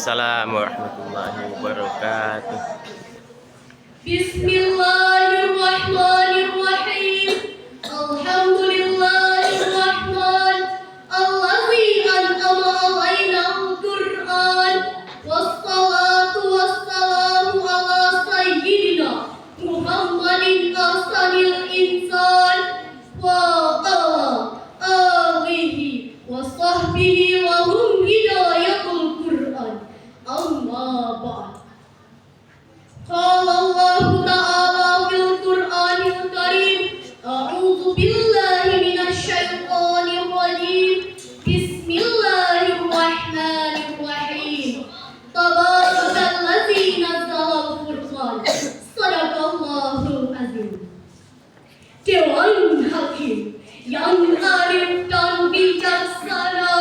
Waalaikumsalam warahmatullahi wabarakatuh. Bismillahirrahmanirrahim. Alhamdulillahirrahman. Allazi an'ama alaina al-Qur'an. Wassalatu wassalamu ala sayyidina Muhammadin ahsanil insan wa ala alihi wa sahbihi wa hum hidayatul Qur'an. Amma ba'd. Qala Allahu ta'ala fil Qur'anil Karim, a'udzu billahi minasy syaithanir rajim. Bismillahirrahmanirrahim. Tabarakalladzi nazzala al-Furqan. Shadaqallahul azim. Dewan Hakim yang arif dan bijaksana,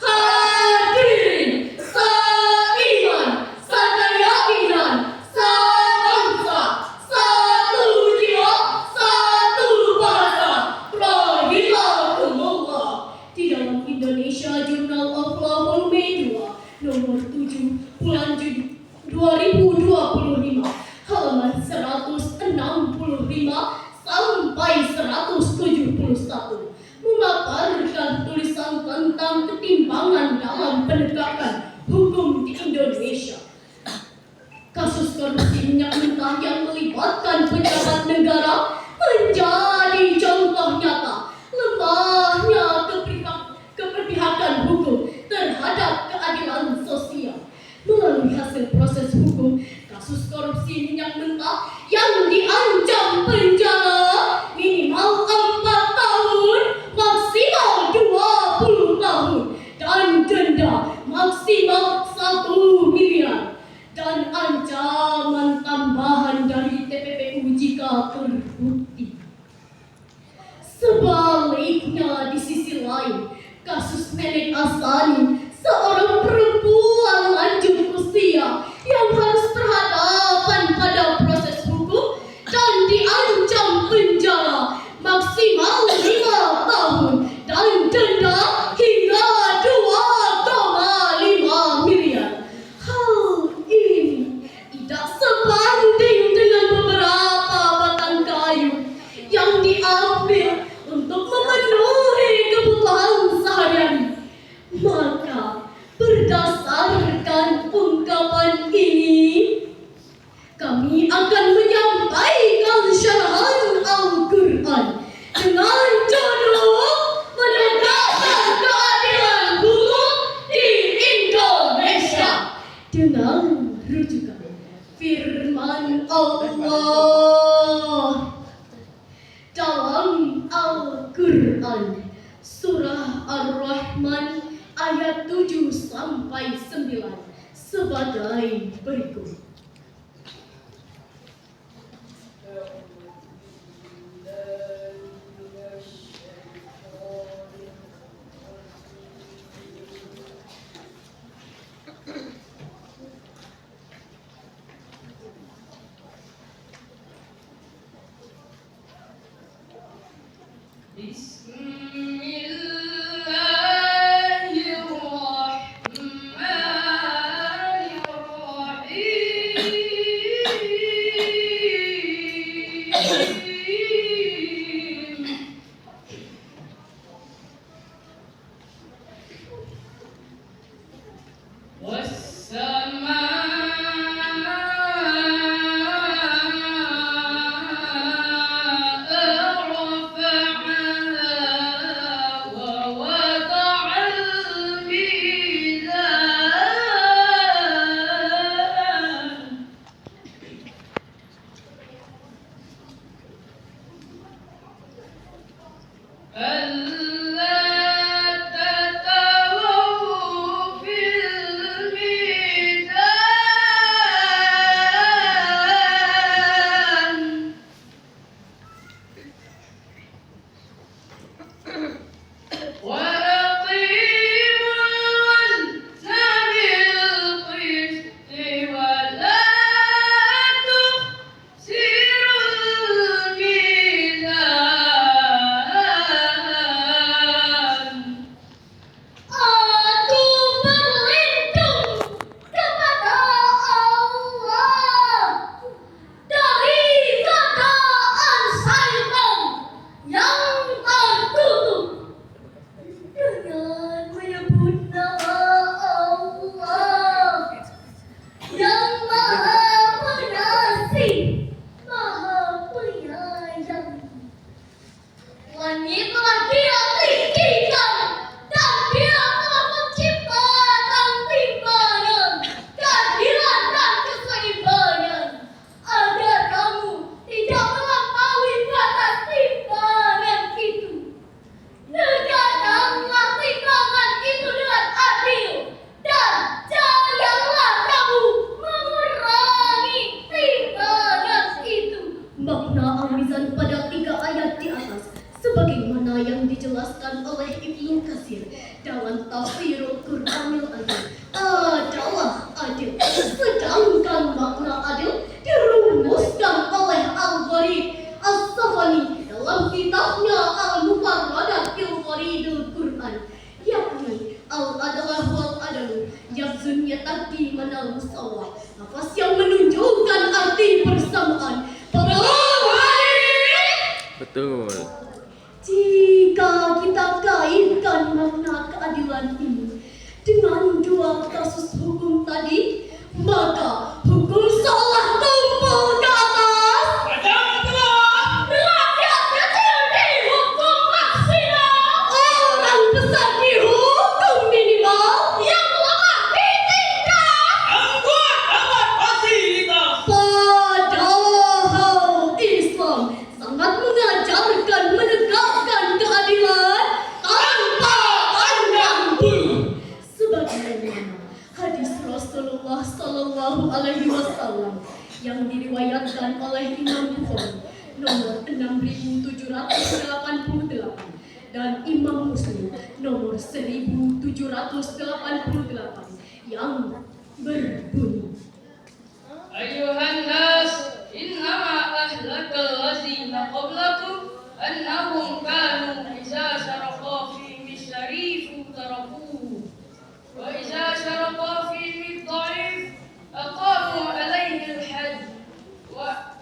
hadirin seiman, sekeyakinan, sebangsa, satu jiwa, satu bahasa. Rahimakumullah. Di dalam Indonesia Journal of Law Media nomor 7 bulan Juni 2025 halaman 165 sampai 171 memaparkan tulisan tentang ketimpangan dalam penegakan hukum di Indonesia. Kasus korupsi minyak mentah yang melibatkan pejabat negara menjadi contoh nyata lemahnya keberpihakan hukum terhadap keadilan sosial. Melalui hasil proses hukum, kasus korupsi minyak mentah yang diancam penjara minimal 4 tahun, maksimal 20 tahun, dan denda maksimal 1 miliar, dan ancaman tambahan dari TPPU jika terbukti. Sebaliknya, di sisi lain, kasus Menek Asani, seorang perempuan lanjut usia yang harus berhadapan pada proses hukum dan diancam penjara maksimal 5 tahun dan denda hingga 2,5 miliar. Hal ini tidak sebanding dengan beberapa batang kayu yang diambil untuk memenuhi kebutuhan sehari-hari. Maka berdasarkan ungkapan ini, kami akan menyampaikan syarahan Al-Quran dengan judul Menegakkan Keadilan Hukum di Indonesia dengan rujukan firman Allah dalam Al-Quran surah Ar-Rahman ayat 7 sampai 9 sebagai berikut. Makna al-mizan pada 3 ayat di atas sebagaimana yang dijelaskan oleh Ibnu Katsir dalam Tafsirul Qur'anil Azim adalah adil. Sedangkan makna adil dirumuskan oleh Al-Gharib As-Safani dalam kitabnya Al-Mufarradat fil Gharibul Qur'an, yakni al-adalah wal adalu yafzun yataqi manal musawwah, lafaz yang menunjukkan arti persamaan. Betul. Jika kita kaitkan makna keadilan ini dengan 2 kasus hukum tadi, maka hukum seolah tumpul ke atas. Rakyat kecil dihukum maksimal. Orang besar dihukum minimal. Yang lemah ditingkat. Dapat fasilitas. Padahal Islam sangat mengajarkan menegakkan keadilan tanpa pandang bulu. Sebagaimana hadis Rasulullah Sallallahu Alaihi Wasallam yang diriwayatkan oleh Imam Bukhari nomor 6788 dan Imam Muslim nomor 1788 yang berbunyi, Ayuhan nas, innama ahlakal ladzina qablakum annahum kanu idza syaraqa fi misyarifu tarakuhu wa idza syaraqa fi dha'if aqamu alaihi al-hadd wa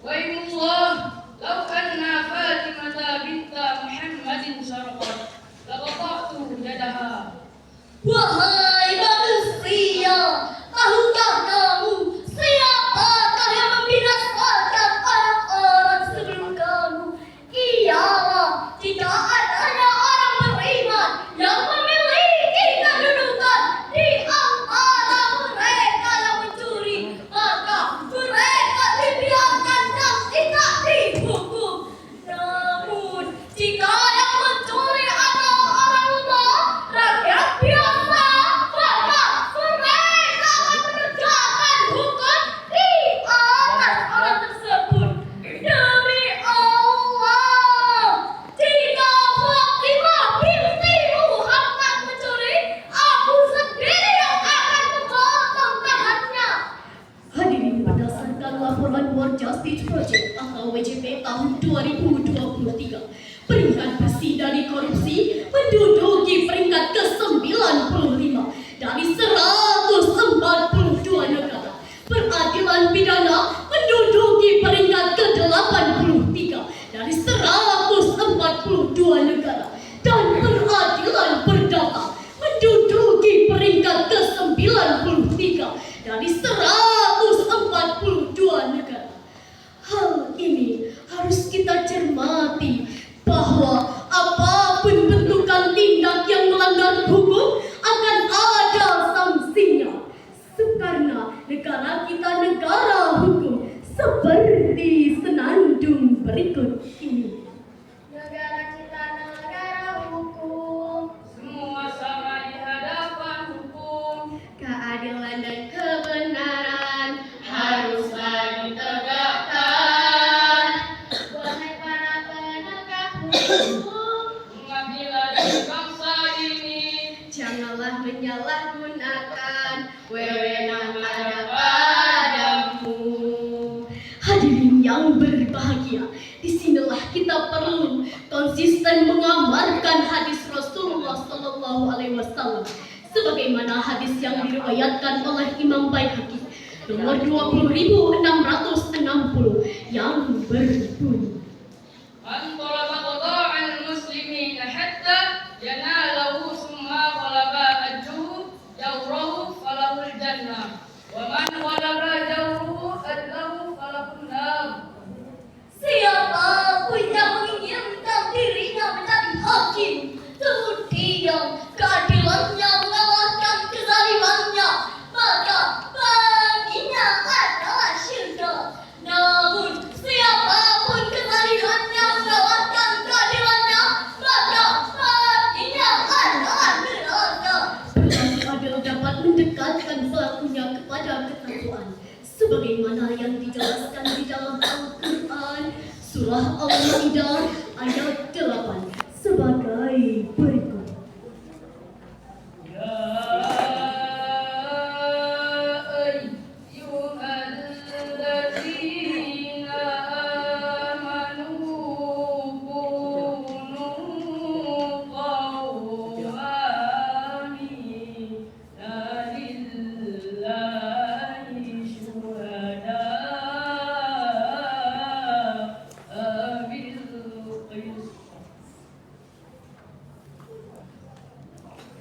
waymullah law anna Fatimata binta Muhammadin syaraqat laqata'tu yadaha. wahai manusia, tahukah kamu siapakah yang membinasakan orang-orang sebelum kamu? Ialah tidak adanya orang beriman yang memiliki kedudukan di antara mereka yang mencuri, maka mereka dibiarkan dan tidak dihukum. Namun jika yang mencuri adalah orang lemah, rakyat biasa, maka mereka akan menegakkan hukum di atas orang tersebut. Demi Allah, jika Fatimah binti Muhammad mencuri, aku sendiri yang akan memotong tangannya. Hadirin, berdasarkan laporan World Justice Project atau WJP tahun 2023, peringkat bersih dari korupsi menduduki peringkat ke-95 dari 142 negara. Peradilan pidana menduduki peringkat ke-83 dari 142 negara. Dan peradilan perdata menduduki peringkat ke-93 dari 142 negara. Hal ini harus kita cermati bahwa apapun bentukan tindak yang melanggar hukum akan ada sanksinya. Karena negara kita negara hukum, seperti senandung berikut ini. Negara kita negara hukum, Semua sama di hadapan hukum. keadilan dan kebenaran Haruslah ditegakkan. Wahai para penegak hukum, Mengadili di bangsa ini. janganlah menyalahgunakan wewenang ada padamu. Hadirin yang berbahagia, disinilah kita perlu konsisten mengamalkan hadis Rasulullah Sallallahu Alaihi Wasallam, sebagaimana hadis yang diriwayatkan oleh Imam Baihaqi nomor 20.660 yang berbunyi, Man talaba qada'al muslimin hatta yanalahu summa talaba ajruhu jawrahu falahul jannah wa man talaba jawruhu adlahu falahun nar. siapapun yang menginginkan dirinya menjadi hakim, kemudian keadilannya mengalahkan kezalimannya, maka baginya adalah syurga. Surah Al-Maidah ayat 8 sebagai berikut. Ya ayyuhalladzina amanu kunu qawwamina lillahi syuhada'a bil qist.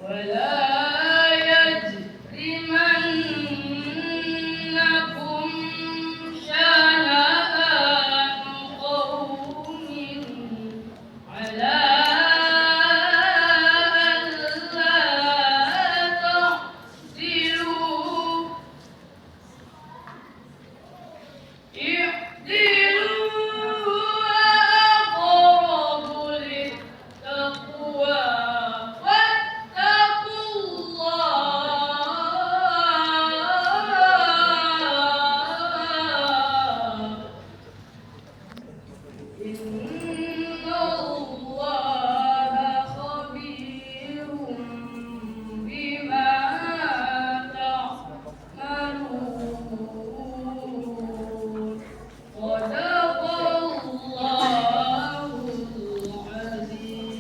ولا يجرمنكم شنآن قوم على ألا تعدلوا اعدلوا أقرب للتقوى واتقوا الله إن الله خبير بما تعملون صدق الله العظيم.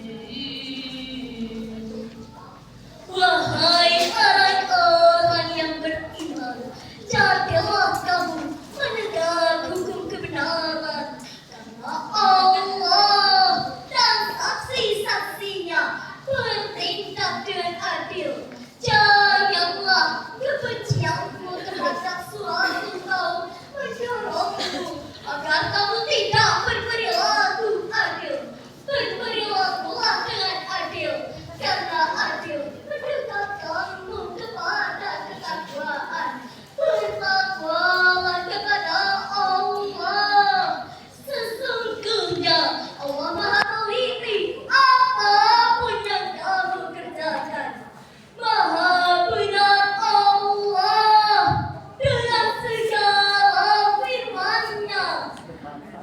Wahai orang-orang yang beriman, jadilah kamu menegak hukum kebenaran, karena Allah dan saksi-saksinya bertindak dengan adil. Janganlah kebencianmu terhadap suatu kaum mendorongmu agar kamu tidak berperilaku adil. Berperilakulah dengan adil, karena adil mendekatkanmu kepada ketakwaan. Bertakwalah kepada Allah. Sesungguhnya Allah Maha teliti apapun yang kamu kerjakan. Maha benar Allah dengan segala firman-Nya.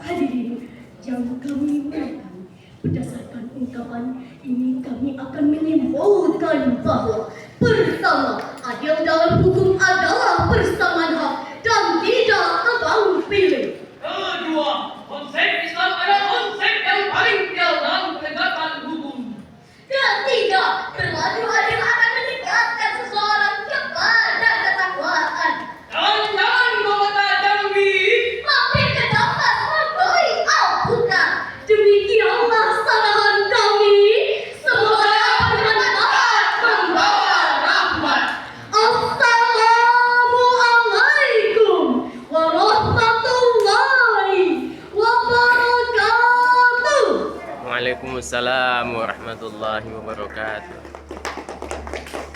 Hadirin yang kami muliakan, berdasarkan ungkapan ini kami akan menyimpulkan bahwa pertama, adil dalam hukum adalah persamaan hak dan tidak tebang pilih. Kedua, konsep Islam adalah konsep yang paling ideal dalam penegakan hukum. Ketiga, berlaku adil akan mendekatkan seseorang kepada ketakwaan. Dan jangan memata jambi. Mampir ke dapat memberi ampunan. Demikianlah sarahan kami. Semoga bermanfaat membawa rahmat. Assalamualaikum warahmatullahi wabarakatuh. Waalaikumsalam warahmatullahi wabarakatuh.